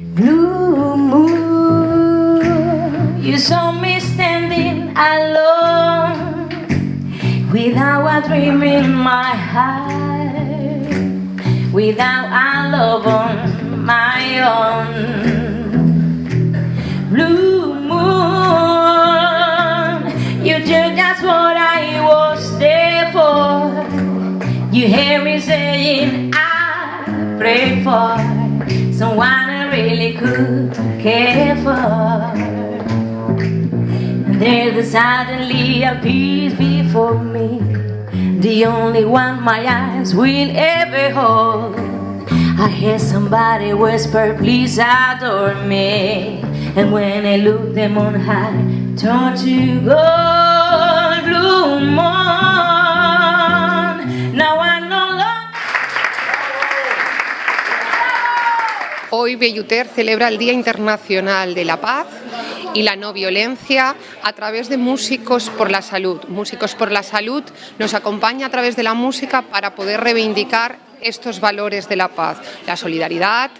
Blue moon, you saw me standing alone, without a dream in my heart, without a love on my own. Blue moon, you do just what I was there for. You hear me saying I pray for someone I really could care for. And there's suddenly a peace before me, the only one my eyes will ever hold. I hear somebody whisper, please adore me. And when I look them on high, turn to gold. Blue moon, now I no longer. Hoy Bellúter celebra el Día Internacional de la Paz y la no violencia a través de Músicos por la Salud. Músicos por la Salud nos acompaña a través de la música para poder reivindicar estos valores de la paz, la solidaridad,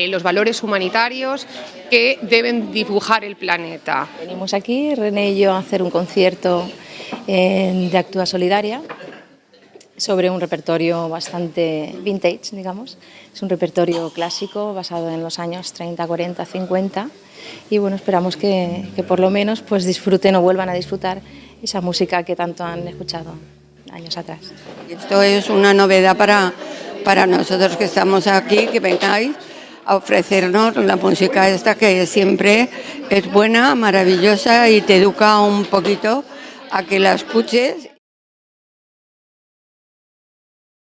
los valores humanitarios que deben dibujar el planeta. Venimos aquí, René y yo, a hacer un concierto de Actúa Solidaria sobre un repertorio bastante vintage, digamos. Es un repertorio clásico basado en los años 30, 40, 50 y bueno, esperamos que por lo menos pues disfruten o vuelvan a disfrutar esa música que tanto han escuchado años atrás. Esto es una novedad para nosotros que estamos aquí, que vengáis a ofrecernos la música esta que siempre es buena, maravillosa y te educa un poquito a que la escuches